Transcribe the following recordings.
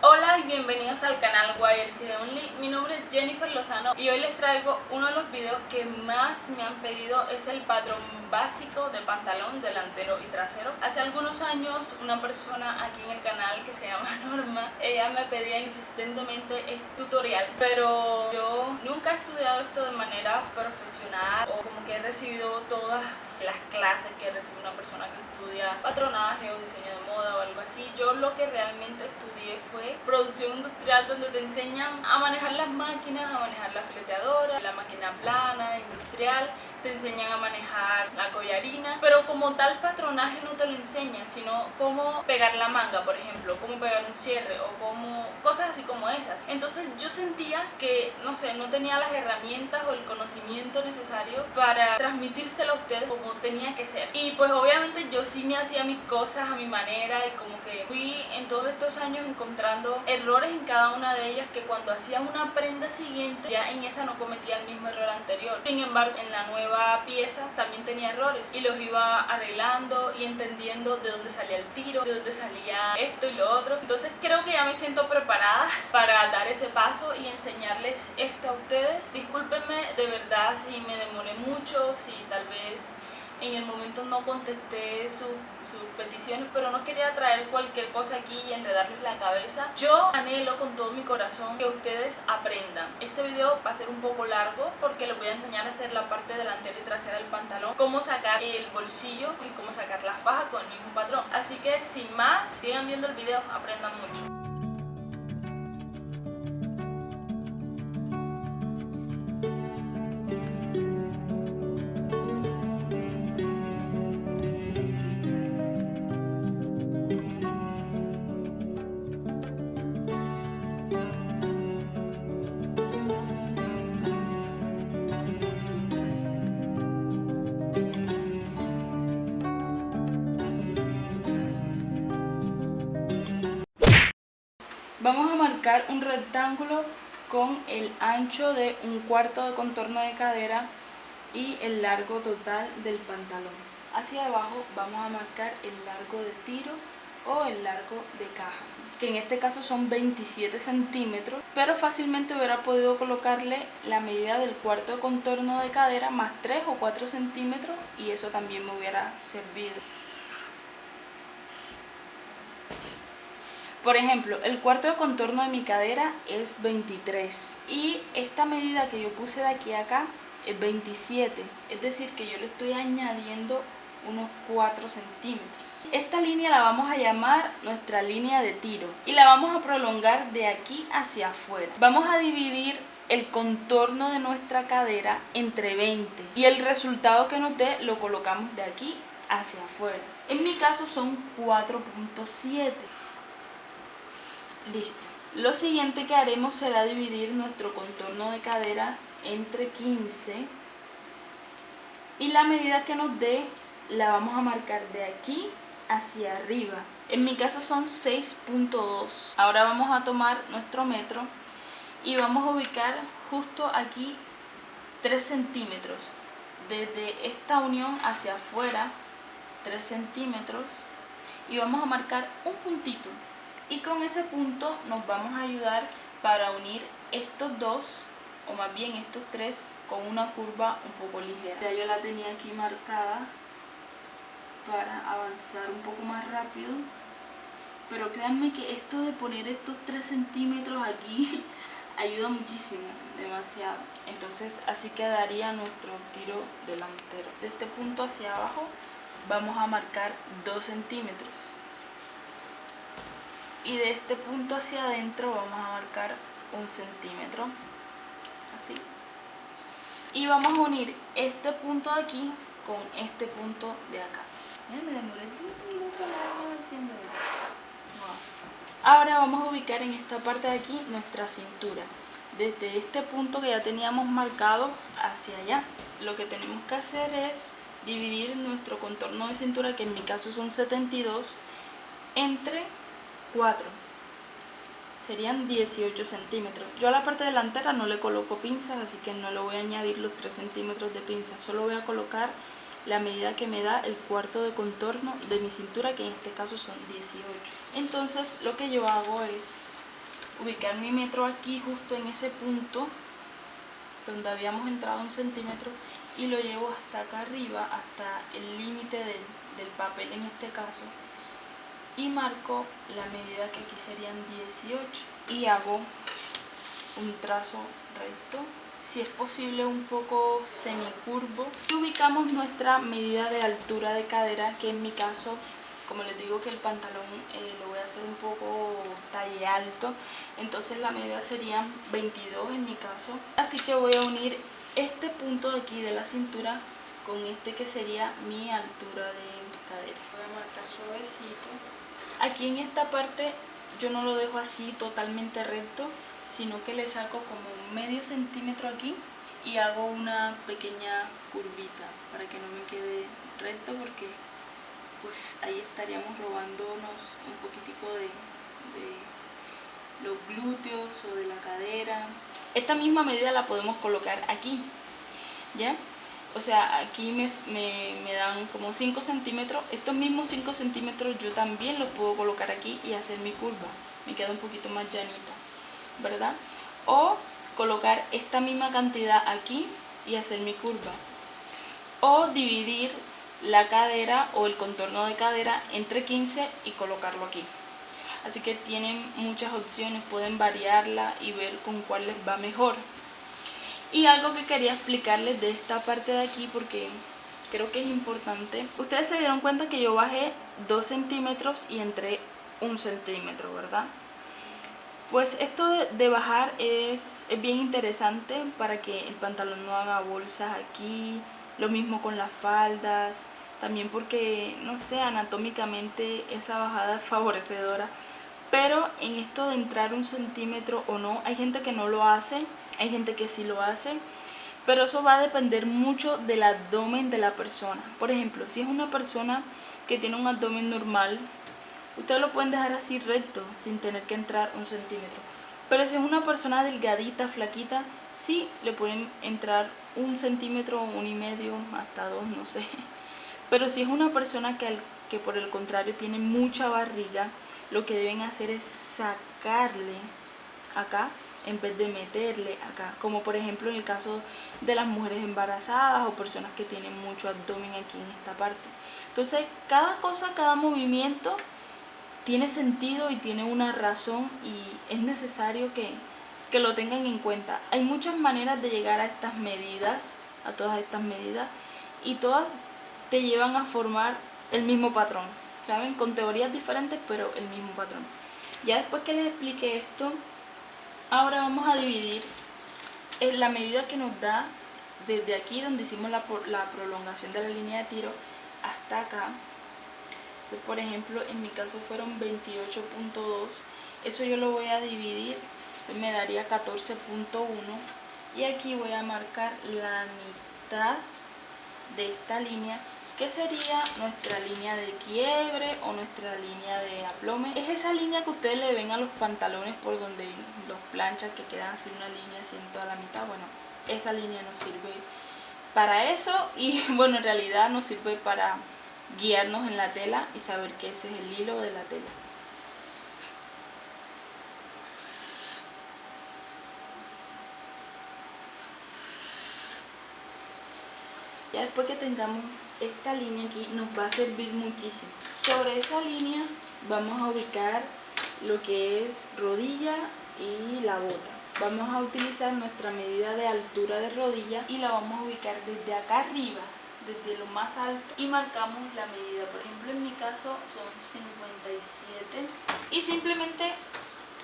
Hola y bienvenidos al canal YLC de Only. Mi nombre es Jennifer Lozano y hoy les traigo uno de los videos que más me han pedido. Es el patrón básico de pantalón delantero y trasero. Hace algunos años una persona aquí en el canal que se llama Norma, ella me pedía insistentemente este tutorial, pero yo nunca he estudiado esto de manera profesional o como que he recibido todas las clases que recibe una persona que estudia patronaje o diseño de moda o algo así. Yo lo que realmente estudié fue producción industrial, donde te enseñan a manejar las máquinas, a manejar la fileteadora, la máquina plana, industrial, te enseñan a manejar la collarina, pero como tal patronaje no te lo enseñan, sino cómo pegar la manga, por ejemplo, cómo pegar un cierre o cómo cosas así como esas. Entonces yo sentía que, no sé, no tenía las herramientas o el conocimiento necesario para transmitírselo a ustedes como tenía que ser. Y pues obviamente yo sí me hacía mis cosas a mi manera y como que fui en todos estos años encontrando errores en cada una de ellas, que cuando hacía una prenda siguiente ya en esa no cometía el mismo error anterior. Sin embargo, en la nueva pieza también tenía errores y los iba arreglando y entendiendo de dónde salía el tiro, de dónde salía esto y lo otro. Entonces creo que ya me siento preparada para dar ese paso y enseñarles esto a ustedes. Discúlpenme de verdad si me demoré mucho, si tal vez en el momento no contesté sus peticiones, pero no quería traer cualquier cosa aquí y enredarles la cabeza. Yo anhelo con todo mi corazón que ustedes aprendan. Este video va a ser un poco largo porque les voy a enseñar a hacer la parte delantera y trasera del pantalón, cómo sacar el bolsillo y cómo sacar la faja con el mismo patrón. Así que sin más, sigan viendo el video, aprendan mucho. Vamos a marcar un rectángulo con el ancho de 1/4 de contorno de cadera y el largo total del pantalón. Hacia abajo vamos a marcar el largo de tiro o el largo de caja, que en este caso son 27 centímetros, pero fácilmente hubiera podido colocarle la medida del cuarto de contorno de cadera más 3 o 4 centímetros y eso también me hubiera servido. Por ejemplo, el cuarto de contorno de mi cadera es 23 y esta medida que yo puse de aquí a acá es 27, es decir que yo le estoy añadiendo unos 4 centímetros. Esta línea la vamos a llamar nuestra línea de tiro y la vamos a prolongar de aquí hacia afuera. Vamos a dividir el contorno de nuestra cadera entre 20 y el resultado que nos dé lo colocamos de aquí hacia afuera. En mi caso son 4.7. Listo. Lo siguiente que haremos será dividir nuestro contorno de cadera entre 15 y la medida que nos dé la vamos a marcar de aquí hacia arriba. En mi caso son 6.2. Ahora vamos a tomar nuestro metro y vamos a ubicar justo aquí 3 centímetros. Desde esta unión hacia afuera 3 centímetros y vamos a marcar un puntito. Y con ese punto nos vamos a ayudar para unir estos dos, o más bien estos tres, con una curva un poco ligera. Ya yo la tenía aquí marcada para avanzar un poco más rápido. Pero créanme que esto de poner estos 3 centímetros aquí ayuda muchísimo, demasiado. Entonces así quedaría nuestro tiro delantero. De este punto hacia abajo vamos a marcar 2 centímetros. Y de este punto hacia adentro vamos a marcar 1 centímetro, así. Y vamos a unir este punto de aquí con este punto de acá. Me demoré 10 minutos haciendo eso. Wow. Ahora vamos a ubicar en esta parte de aquí nuestra cintura. Desde este punto que ya teníamos marcado hacia allá. Lo que tenemos que hacer es dividir nuestro contorno de cintura, que en mi caso son 72, entre 4, serían 18 centímetros. Yo a la parte delantera no le coloco pinzas, así que no le voy a añadir los 3 centímetros de pinza, solo voy a colocar la medida que me da el cuarto de contorno de mi cintura, que en este caso son 18. Entonces lo que yo hago es ubicar mi metro aquí justo en ese punto donde habíamos entrado 1 centímetro y lo llevo hasta acá arriba, hasta el límite del papel en este caso, y marco la medida que aquí serían 18 y hago un trazo recto, si es posible un poco semicurvo, y ubicamos nuestra medida de altura de cadera, que en mi caso, como les digo que el pantalón lo voy a hacer un poco talle alto, entonces la medida sería 22 en mi caso, así que voy a unir este punto de aquí de la cintura con este que sería mi altura de cadera. Voy a marcar suavecito. Aquí en esta parte yo no lo dejo así totalmente recto, sino que le saco como medio centímetro aquí y hago una pequeña curvita para que no me quede recto, porque pues ahí estaríamos robándonos un poquitico de los glúteos o de la cadera. Esta misma medida la podemos colocar aquí, ¿ya? O sea, aquí me dan como 5 centímetros. Estos mismos 5 centímetros yo también los puedo colocar aquí y hacer mi curva. Me queda un poquito más llanita, ¿verdad? O colocar esta misma cantidad aquí y hacer mi curva. O dividir la cadera o el contorno de cadera entre 15 y colocarlo aquí. Así que tienen muchas opciones, pueden variarla y ver con cuál les va mejor. Y algo que quería explicarles de esta parte de aquí, porque creo que es importante. Ustedes se dieron cuenta que yo bajé 2 centímetros y entré 1 centímetro, ¿verdad? Pues esto de bajar es bien interesante para que el pantalón no haga bolsas aquí. Lo mismo con las faldas. También porque, no sé, anatómicamente esa bajada es favorecedora. Pero en esto de entrar 1 centímetro o no, hay gente que no lo hace, hay gente que sí lo hace, pero eso va a depender mucho del abdomen de la persona. Por ejemplo, si es una persona que tiene un abdomen normal, ustedes lo pueden dejar así recto, sin tener que entrar 1 centímetro. Pero si es una persona delgadita, flaquita, sí le pueden entrar 1 centímetro, 1,5, hasta 2, no sé. Pero si es una persona que por el contrario tiene mucha barriga, lo que deben hacer es sacarle acá en vez de meterle acá, como por ejemplo en el caso de las mujeres embarazadas o personas que tienen mucho abdomen aquí en esta parte. Entonces cada cosa, cada movimiento tiene sentido y tiene una razón, y es necesario que lo tengan en cuenta. Hay muchas maneras de llegar a estas medidas, a todas estas medidas, y todas te llevan a formar el mismo patrón, ¿saben? Con teorías diferentes, pero el mismo patrón. Ya después que les expliqué esto, ahora vamos a dividir la medida que nos da desde aquí donde hicimos la prolongación de la línea de tiro hasta acá. Entonces, por ejemplo, en mi caso fueron 28.2. Eso yo lo voy a dividir, me daría 14.1. Y aquí voy a marcar la mitad de esta línea, que sería nuestra línea de quiebre o nuestra línea de aplome. Es esa línea que ustedes le ven a los pantalones por donde los planchas, que quedan así una línea así en toda la mitad. Bueno, esa línea nos sirve para eso, y bueno, en realidad nos sirve para guiarnos en la tela y saber que ese es el hilo de la tela. Ya después que tengamos esta línea aquí, nos va a servir muchísimo. Sobre esa línea vamos a ubicar lo que es rodilla y la bota. Vamos a utilizar nuestra medida de altura de rodilla y la vamos a ubicar desde acá arriba, desde lo más alto, y marcamos la medida. Por ejemplo, en mi caso son 57, y simplemente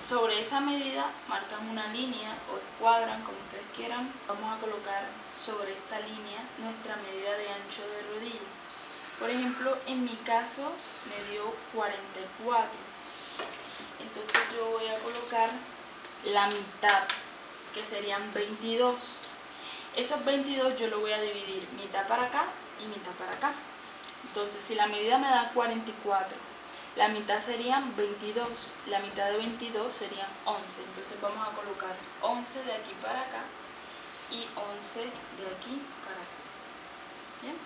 sobre esa medida marcan una línea o escuadran, como ustedes quieran. Vamos a colocar sobre esta línea nuestra medida de ancho de rodilla. Por ejemplo, en mi caso me dio 44. Entonces yo voy a colocar la mitad, que serían 22. Esos 22 yo lo voy a dividir mitad para acá y mitad para acá. Entonces, si la medida me da 44, la mitad serían 22, la mitad de 22 serían 11. Entonces vamos a colocar 11 de aquí para acá y 11 de aquí para acá. ¿Bien?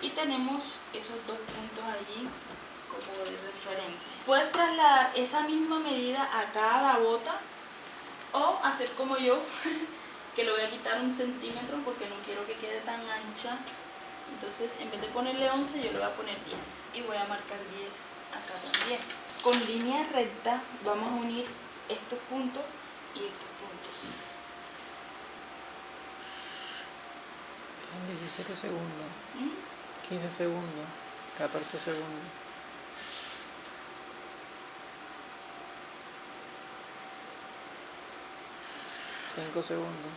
Y tenemos esos dos puntos allí como de referencia. Puedes trasladar esa misma medida acá a la bota o hacer como yo, que le voy a quitar 1 centímetro porque no quiero que quede tan ancha. Entonces en vez de ponerle 11 yo le voy a poner 10 y voy a marcar 10 acá también. Con línea recta vamos a unir estos puntos y estos puntos. 17 segundos, 15 segundos, 14 segundos. 5 segundos.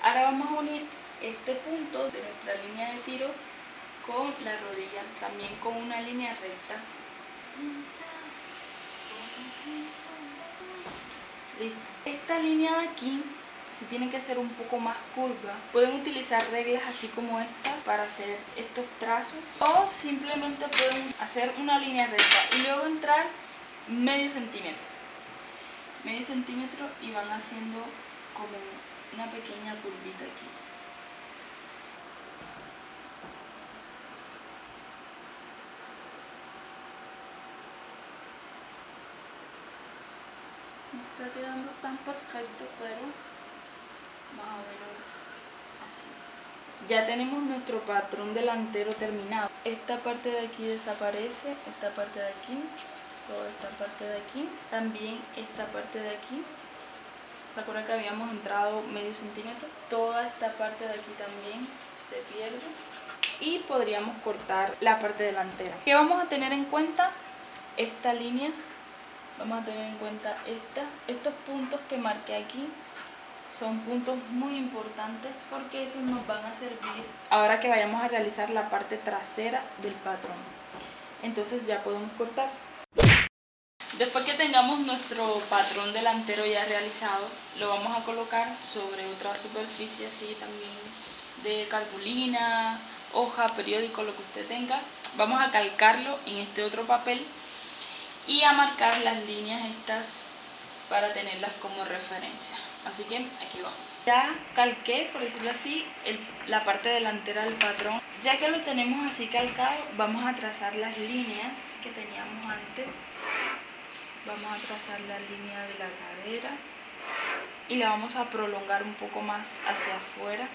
Ahora vamos a unir este punto de nuestra línea de tiro con la rodilla, también con una línea recta. Listo. Esta línea de aquí, si tiene que ser un poco más curva, pueden utilizar reglas así como estas para hacer estos trazos, o simplemente pueden hacer una línea recta y luego entrar medio centímetro y van haciendo como una pequeña curvita aquí. No está quedando tan perfecto, pero más o menos así. Ya tenemos nuestro patrón delantero terminado. Esta parte de aquí desaparece, esta parte de aquí, toda esta parte de aquí, también esta parte de aquí. ¿Se acuerdan que habíamos entrado medio centímetro? Toda esta parte de aquí también se pierde. Y podríamos cortar la parte delantera. ¿Qué vamos a tener en cuenta? Esta línea. Vamos a tener en cuenta estos puntos que marqué aquí. Son puntos muy importantes porque esos nos van a servir ahora que vayamos a realizar la parte trasera del patrón. Entonces ya podemos cortar. Después que tengamos nuestro patrón delantero ya realizado, lo vamos a colocar sobre otra superficie así también de cartulina, hoja, periódico, lo que usted tenga. Vamos a calcarlo en este otro papel y a marcar las líneas estas para tenerlas como referencia. Así que aquí vamos. Ya calqué, por decirlo así, la parte delantera del patrón. Ya que lo tenemos así calcado, vamos a trazar las líneas que teníamos antes. Vamos a trazar la línea de la cadera y la vamos a prolongar un poco más hacia afuera.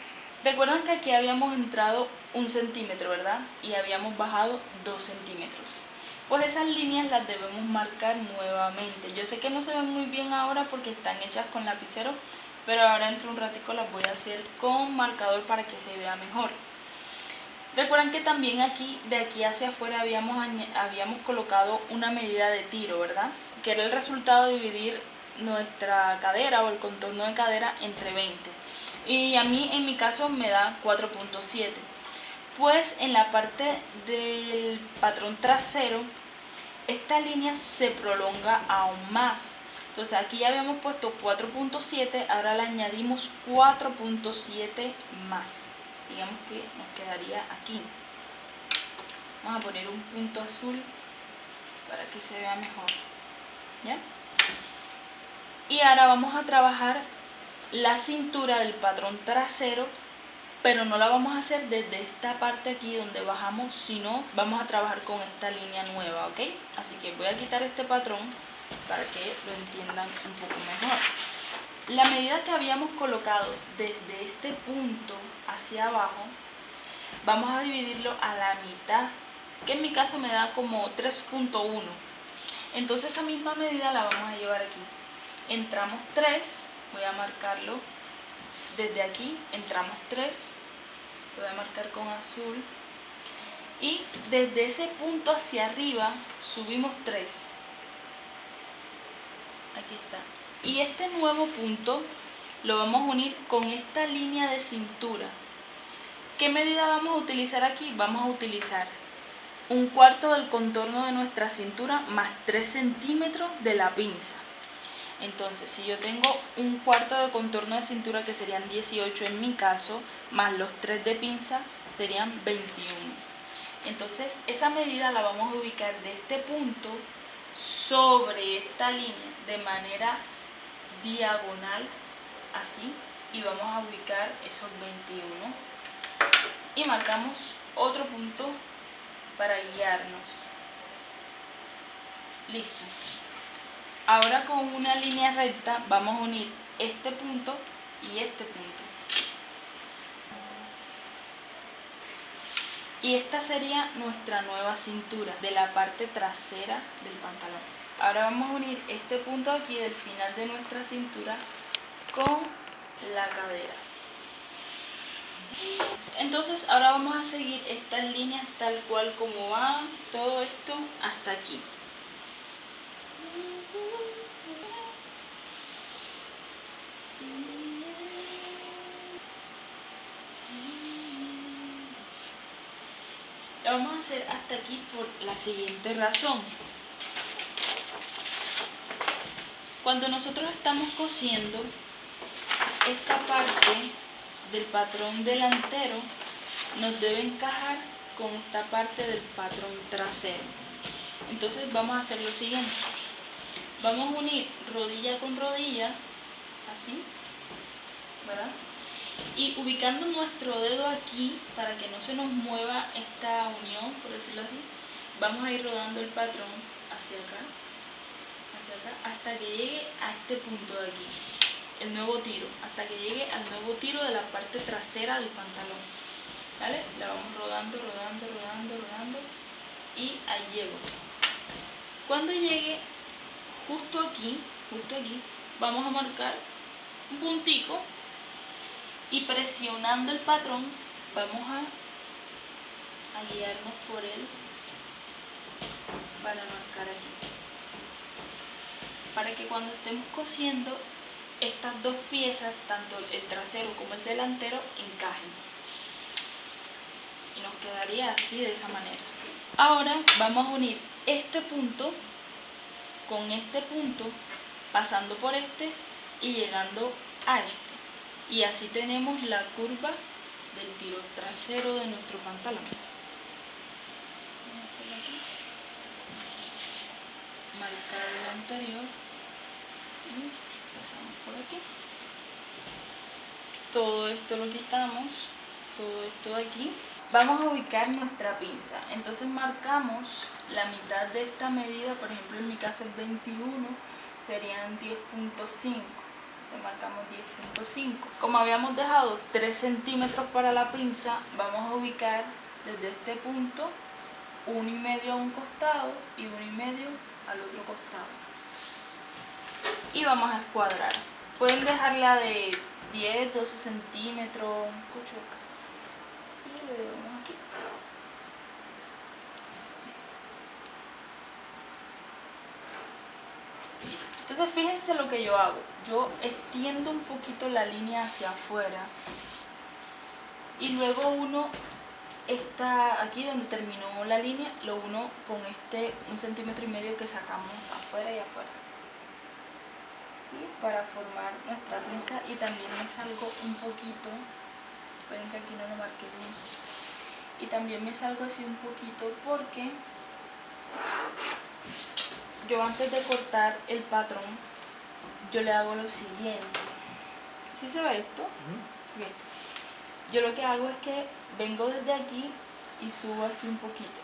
Recuerdan que aquí habíamos entrado 1 centímetro, ¿verdad? Y habíamos bajado 2 centímetros. Pues esas líneas las debemos marcar nuevamente. Yo sé que no se ven muy bien ahora porque están hechas con lapicero, pero ahora dentro de un ratico las voy a hacer con marcador para que se vea mejor. Recuerdan que también aquí, de aquí hacia afuera, habíamos colocado una medida de tiro, ¿verdad? Que era el resultado de dividir nuestra cadera o el contorno de cadera entre 20. Y a mí, en mi caso, me da 4.7. Pues en la parte del patrón trasero, esta línea se prolonga aún más. Entonces aquí ya habíamos puesto 4.7, ahora le añadimos 4.7 más. Digamos que nos quedaría aquí. Vamos a poner un punto azul para que se vea mejor. ¿Ya? Y ahora vamos a trabajar la cintura del patrón trasero, pero no la vamos a hacer desde esta parte aquí donde bajamos, sino vamos a trabajar con esta línea nueva, ¿ok? Así que voy a quitar este patrón para que lo entiendan un poco mejor. La medida que habíamos colocado desde este punto hacia abajo, vamos a dividirlo a la mitad, que en mi caso me da como 3.1. Entonces esa misma medida la vamos a llevar aquí. Entramos 3, voy a marcarlo desde aquí, entramos 3, lo voy a marcar con azul, y desde ese punto hacia arriba subimos 3. Aquí está. Y este nuevo punto lo vamos a unir con esta línea de cintura. ¿Qué medida vamos a utilizar aquí? Vamos a utilizar 1/4 del contorno de nuestra cintura más 3 centímetros de la pinza. Entonces, si yo tengo 1/4 de contorno de cintura, que serían 18 en mi caso, más los 3 de pinza, serían 21. Entonces, esa medida la vamos a ubicar de este punto sobre esta línea de manera diagonal, así, y vamos a ubicar esos 21. Y marcamos otro punto para guiarnos. Listo. Ahora con una línea recta vamos a unir este punto y este punto. Y esta sería nuestra nueva cintura de la parte trasera del pantalón. Ahora vamos a unir este punto aquí del final de nuestra cintura con la cadera. Entonces ahora vamos a seguir estas líneas tal cual como va todo esto hasta aquí. Lo vamos a hacer hasta aquí por la siguiente razón. Cuando nosotros estamos cosiendo esta parte del patrón delantero, nos debe encajar con esta parte del patrón trasero. Entonces vamos a hacer lo siguiente. Vamos a unir rodilla con rodilla, así, ¿verdad? Y ubicando nuestro dedo aquí, para que no se nos mueva esta unión, por decirlo así, vamos a ir rodando el patrón hacia acá, hasta que llegue a este punto de aquí, el nuevo tiro, hasta que llegue al nuevo tiro de la parte trasera del pantalón. ¿Vale? La vamos rodando, rodando, rodando, rodando, y ahí llego. Cuando llegue justo aquí, vamos a marcar un puntico y presionando el patrón vamos a guiarnos por él para marcar aquí, para que cuando estemos cosiendo estas dos piezas, tanto el trasero como el delantero, encajen y nos quedaría así, de esa manera. Ahora vamos a unir este punto con este punto, pasando por este y llegando a este, y así tenemos la curva del tiro trasero de nuestro pantalón. Marcar el anterior y pasamos por aquí. Todo esto lo quitamos, todo esto de aquí. Vamos a ubicar nuestra pinza, entonces marcamos la mitad de esta medida, por ejemplo en mi caso el 21 serían 10.5, entonces marcamos 10.5. Como habíamos dejado 3 centímetros para la pinza, vamos a ubicar desde este punto 1,5 a un costado y 1,5 al otro costado. Y vamos a escuadrar. Pueden dejarla de 10, 12 centímetros, aquí. Entonces fíjense lo que yo hago. Yo extiendo un poquito la línea hacia afuera y luego uno está aquí donde terminó la línea, lo uno con este 1,5 centímetros que sacamos afuera y afuera, ¿sí? Para formar nuestra pinza. Y también me salgo un poquito, ven que aquí no lo marqué bien, y también me salgo así un poquito porque yo antes de cortar el patrón yo le hago lo siguiente. ¿Sí se ve esto? Bien. Yo lo que hago es que vengo desde aquí y subo así un poquito.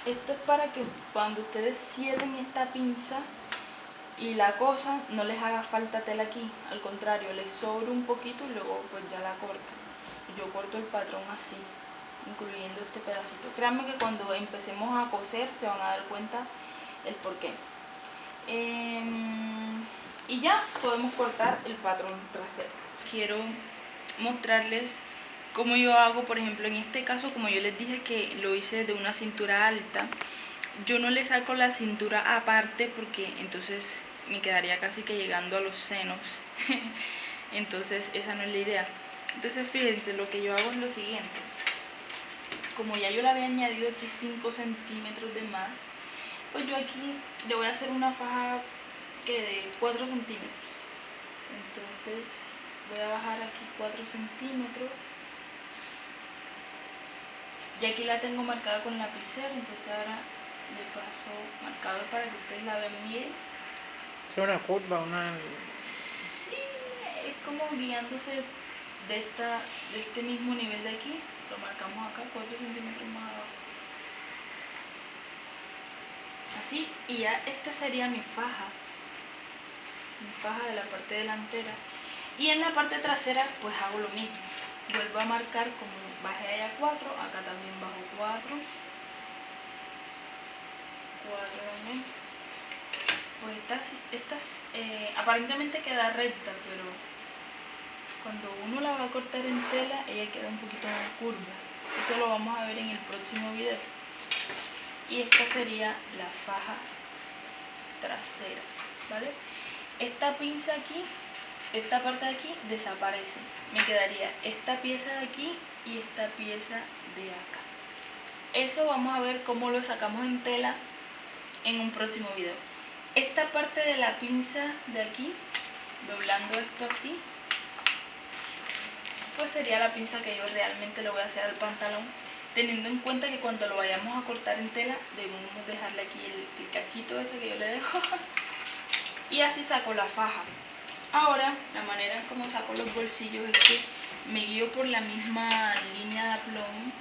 Esto es para que cuando ustedes cierren esta pinza y la cosan, no les haga falta tela aquí, al contrario, les sobra un poquito y luego pues ya la cortan. Yo corto el patrón así, incluyendo este pedacito. Créanme que cuando empecemos a coser se van a dar cuenta el porqué. Y ya podemos cortar el patrón trasero. Quiero mostrarles cómo yo hago, por ejemplo, en este caso, como yo les dije que lo hice de una cintura alta, yo no le saco la cintura aparte porque entonces me quedaría casi que llegando a los senos. Entonces esa no es la idea. Entonces fíjense, lo que yo hago es lo siguiente. Como ya yo le había añadido aquí 5 centímetros de más, pues yo aquí le voy a hacer una faja que de 4 centímetros. Entonces voy a bajar aquí 4 centímetros. Y aquí la tengo marcada con lapicero, entonces ahora le paso marcador para que ustedes la vean bien. ¿Es una curva? Sí, es como guiándose de este mismo nivel de aquí. Lo marcamos acá, 4 centímetros más abajo. Así. así, y ya esta sería mi faja de la parte delantera. Y en la parte trasera pues hago lo mismo, vuelvo a marcar como bajé allá 4, acá también bajo 4 también. Pues estas aparentemente queda recta, pero cuando uno la va a cortar en tela ella queda un poquito curva. Eso lo vamos a ver en el próximo video. Y esta sería la faja trasera, ¿vale? Esta pinza aquí, esta parte de aquí desaparece. Me quedaría esta pieza de aquí y esta pieza de acá. Eso vamos a ver cómo lo sacamos en tela en un próximo video. Esta parte de la pinza de aquí, doblando esto así, pues sería la pinza que yo realmente le voy a hacer al pantalón, teniendo en cuenta que cuando lo vayamos a cortar en tela debemos dejarle aquí el cachito ese que yo le dejo y así saco la faja. Ahora la manera en cómo saco los bolsillos es que me guío por la misma línea de aplomo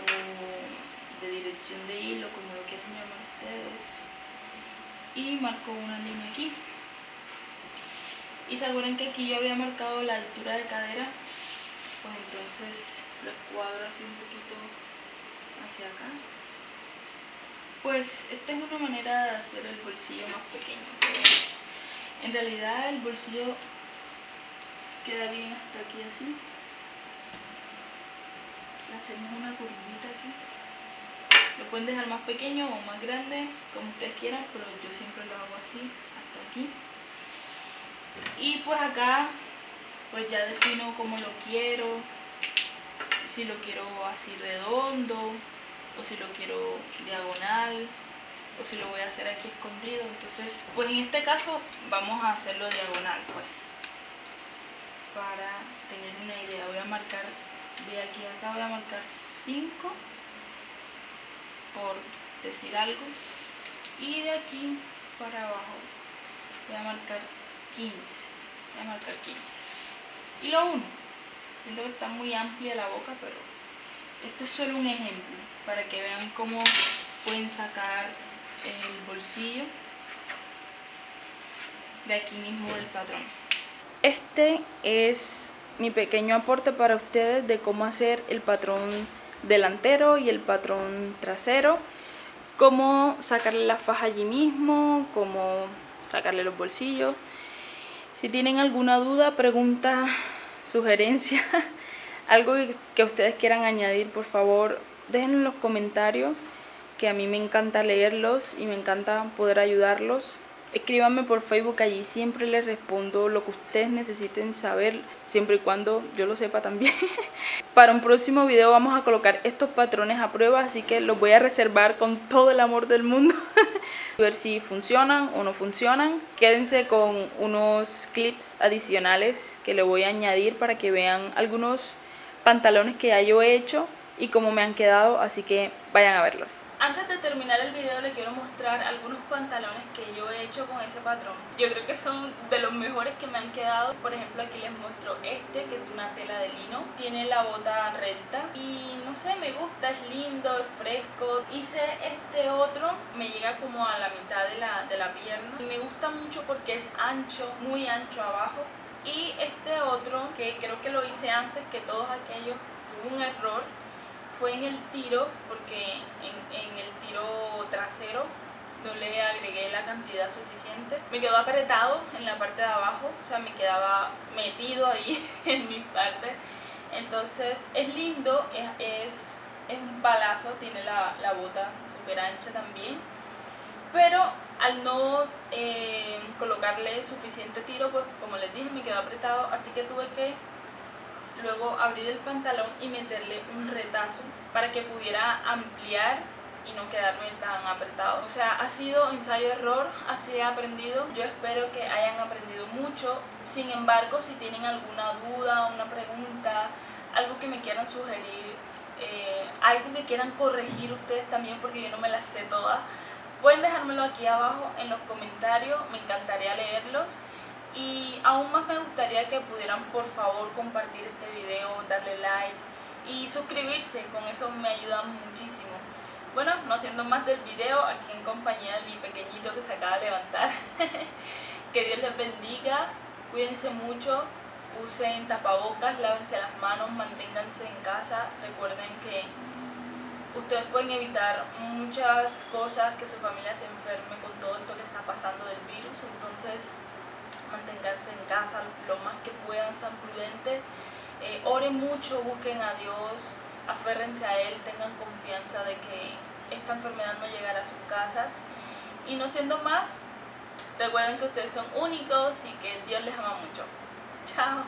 o de dirección de hilo, como lo quieran llamar ustedes, y marco una línea aquí. Y se acuerdan que aquí yo había marcado la altura de cadera, pues entonces lo cuadro así un poquito hacia acá. Pues esta es una manera de hacer el bolsillo más pequeño, pero en realidad el bolsillo queda bien hasta aquí así. Le hacemos una curvita aquí. Lo pueden dejar más pequeño o más grande, como ustedes quieran, pero yo siempre lo hago así, hasta aquí. Y pues acá pues ya defino cómo lo quiero, si lo quiero así redondo, o si lo quiero diagonal, o si lo voy a hacer aquí escondido. Entonces pues en este caso vamos a hacerlo diagonal, pues para tener una idea. Voy a marcar de aquí a acá, voy a marcar 5 por decir algo, y de aquí para abajo voy a marcar 15, y lo uno. Siento que está muy amplia la boca, pero esto es solo un ejemplo para que vean cómo pueden sacar el bolsillo de aquí mismo del patrón. Este es mi pequeño aporte para ustedes de cómo hacer el patrón delantero y el patrón trasero, cómo sacarle la faja allí mismo, cómo sacarle los bolsillos. Si tienen alguna duda, pregunta, sugerencia, algo que ustedes quieran añadir, por favor déjenlo en los comentarios, que a mí me encanta leerlos y me encanta poder ayudarlos. Escríbanme por Facebook, allí siempre les respondo lo que ustedes necesiten saber, siempre y cuando yo lo sepa también. Para un próximo video vamos a colocar estos patrones a prueba, así que los voy a reservar con todo el amor del mundo. A ver si funcionan o no funcionan. Quédense con unos clips adicionales que le voy a añadir para que vean algunos pantalones que ya yo he hecho y cómo me han quedado, así que vayan a verlos. Antes de terminar el video les quiero mostrar algunos pantalones que yo he hecho con ese patrón. Yo creo que son de los mejores que me han quedado. Por ejemplo, aquí les muestro este, que es de una tela de lino, tiene la bota recta y no sé, me gusta, es lindo, es fresco. Hice este otro, me llega como a la mitad de la pierna y me gusta mucho porque es ancho, muy ancho abajo. Y este otro, que creo que lo hice antes que todos aquellos, tuvo un error, fue en el tiro, porque en el tiro trasero no le agregué la cantidad suficiente. Me quedó apretado en la parte de abajo, o sea, me quedaba metido ahí en mi parte. Entonces es lindo, es un palazo, tiene la bota súper ancha también, pero al no colocarle suficiente tiro, pues como les dije, me quedó apretado, así que tuve que luego abrir el pantalón y meterle un retazo para que pudiera ampliar y no quedarme tan apretado. O sea, ha sido ensayo-error, así he aprendido. Yo espero que hayan aprendido mucho. Sin embargo, si tienen alguna duda, una pregunta, algo que me quieran sugerir, algo que quieran corregir ustedes también, porque yo no me las sé todas, pueden dejármelo aquí abajo en los comentarios, me encantaría leerlos. Y aún más me gustaría que pudieran por favor compartir este video, darle like y suscribirse, con eso me ayudan muchísimo. Bueno, no siendo más del video, aquí en compañía de mi pequeñito que se acaba de levantar. Que Dios les bendiga, cuídense mucho, usen tapabocas, lávense las manos, manténganse en casa. Recuerden que ustedes pueden evitar muchas cosas, que su familia se enferme con todo esto que está pasando del virus. Entonces, manténganse en casa lo más que puedan, sean prudentes, oren mucho, busquen a Dios, aférrense a Él, tengan confianza de que esta enfermedad no llegará a sus casas. Y no siendo más, recuerden que ustedes son únicos y que Dios les ama mucho. Chao.